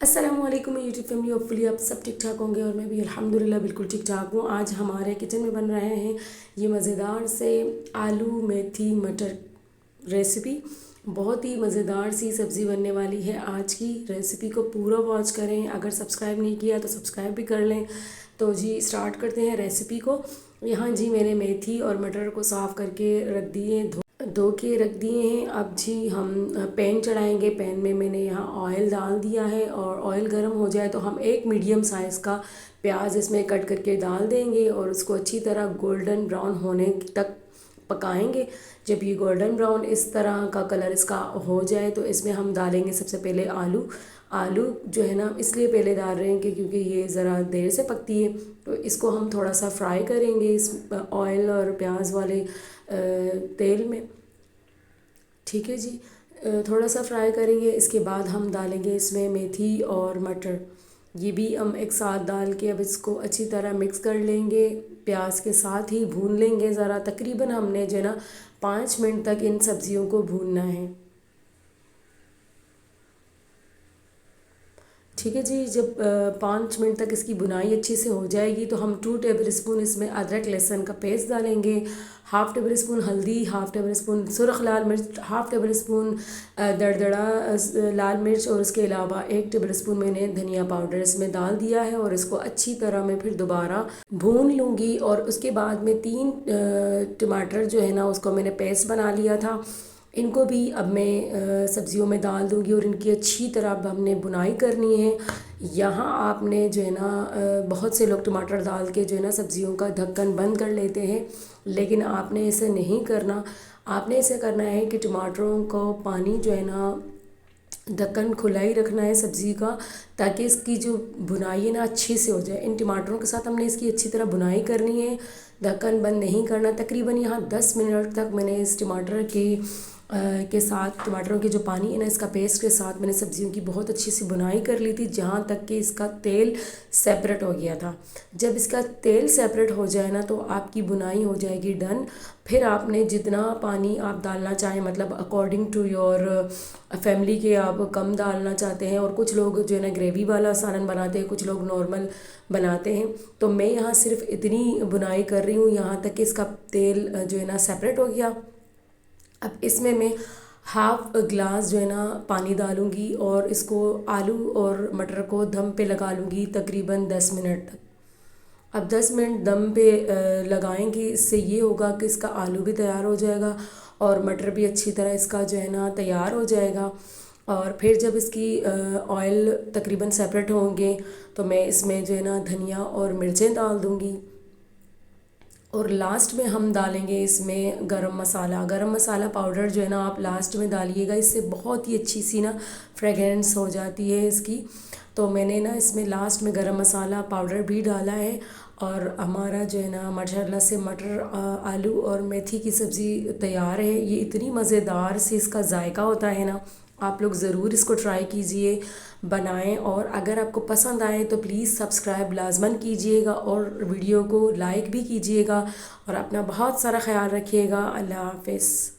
अस्सलाम वालेकुम YouTube family. Hopefully आप सब ठीक ठाक होंगे और मैं भी अल्हम्दुलिल्लाह बिल्कुल ठीक ठाक हूँ। आज हमारे किचन में बन रहे हैं ये मज़ेदार से आलू मेथी मटर रेसिपी। बहुत ही मज़ेदार सी सब्ज़ी बनने वाली है। आज की रेसिपी को पूरा वॉच करें। अगर सब्सक्राइब नहीं किया तो सब्सक्राइब भी कर लें। तो जी स्टार्ट करते हैं रेसिपी को। यहाँ जी मैंने मेथी और मटर को साफ़ करके रख दिए, धो के रख दिए हैं। अब जी हम पैन चढ़ाएंगे। पैन में मैंने यहाँ ऑयल डाल दिया है और ऑयल गर्म हो जाए तो हम एक मीडियम साइज़ का प्याज इसमें कट करके डाल देंगे और उसको अच्छी तरह गोल्डन ब्राउन होने तक पकाएंगे। जब ये गोल्डन ब्राउन इस तरह का कलर इसका हो जाए तो इसमें हम डालेंगे सबसे पहले आलू। आलू जो है ना इसलिए पहले डाल रहे हैं कि क्योंकि ये ज़रा देर से पकती है, तो इसको हम थोड़ा सा फ्राई करेंगे इस ऑयल और प्याज वाले तेल में। ठीक है जी, थोड़ा सा फ्राई करेंगे। इसके बाद हम डालेंगे इसमें मेथी और मटर, ये भी हम एक साथ डाल के अब इसको अच्छी तरह मिक्स कर लेंगे। प्याज के साथ ही भून लेंगे ज़रा। तकरीबन हमने जो है ना 5 मिनट तक इन सब्ज़ियों को भूनना है। ठीक है जी, जब 5 मिनट तक इसकी बुनाई अच्छी से हो जाएगी तो हम 2 टेबल स्पून इसमें अदरक लहसुन का पेस्ट डालेंगे, हाफ़ टेबल स्पून हल्दी, हाफ़ टेबल स्पून सुरख लाल मिर्च, हाफ़ टेबल स्पून दरदरा लाल मिर्च और उसके अलावा 1 टेबल स्पून मैंने धनिया पाउडर इसमें डाल दिया है और इसको अच्छी तरह मैं फिर दोबारा भून लूँगी। और उसके बाद में 3 टमाटर जो है ना उसको मैंने पेस्ट बना लिया था, इनको भी अब मैं सब्ज़ियों में डाल दूँगी और इनकी अच्छी तरह अब हमने बुनाई करनी है। यहाँ आपने जो है ना बहुत से लोग टमाटर डाल के जो है ना सब्ज़ियों का ढक्कन बंद कर लेते हैं, लेकिन आपने ऐसे नहीं करना। आपने ऐसे करना है कि टमाटरों को पानी जो है ना ढक्कन खुला ही रखना है सब्ज़ी का, ताकि इसकी जो बुनाई है ना अच्छे से हो जाए। इन टमाटरों के साथ हमने इसकी अच्छी तरह बुनाई करनी है, ढक्कन बंद नहीं करना। तकरीबन यहाँ 10 मिनट तक मैंने इस टमाटर के साथ टमाटरों के जो पानी है ना इसका पेस्ट के साथ मैंने सब्जियों की बहुत अच्छी सी बुनाई कर ली थी, जहाँ तक कि इसका तेल सेपरेट हो गया था। जब इसका तेल सेपरेट हो जाए ना तो आपकी बुनाई हो जाएगी डन। फिर आपने जितना पानी आप डालना चाहें, मतलब अकॉर्डिंग टू योर फैमिली के आप कम डालना चाहते हैं, और कुछ लोग जो है ना ग्रेवी वाला सालन बनाते हैं, कुछ लोग नॉर्मल बनाते हैं। तो मैं यहाँ सिर्फ इतनी बुनाई कर रही हूँ यहाँ तक कि इसका तेल जो है ना सेपरेट हो गया। अब इसमें मैं हाफ़ ग्लास जो है ना पानी डालूँगी और इसको आलू और मटर को दम पे लगा लूँगी तकरीबन 10 मिनट तक। अब 10 मिनट दम पे लगाएंगे, इससे ये होगा कि इसका आलू भी तैयार हो जाएगा और मटर भी अच्छी तरह इसका जो है ना तैयार हो जाएगा। और फिर जब इसकी ऑयल तकरीबन सेपरेट होंगे तो मैं इसमें जो है ना धनिया और मिर्चें डाल दूँगी। और लास्ट में हम डालेंगे इसमें गरम मसाला पाउडर जो है ना आप लास्ट में डालिएगा, इससे बहुत ही अच्छी सी ना फ्रेगरेंस हो जाती है इसकी। तो मैंने ना इसमें लास्ट में गरम मसाला पाउडर भी डाला है और हमारा जो है ना माशाल्लाह से मटर आलू और मेथी की सब्ज़ी तैयार है। ये इतनी मज़ेदार सी इसका जायका होता है ना, आप लोग ज़रूर इसको ट्राई कीजिए, बनाएं। और अगर आपको पसंद आए तो प्लीज़ सब्सक्राइब लाजमन कीजिएगा और वीडियो को लाइक भी कीजिएगा और अपना बहुत सारा ख्याल रखिएगा। अल्लाह हाफ़िज़।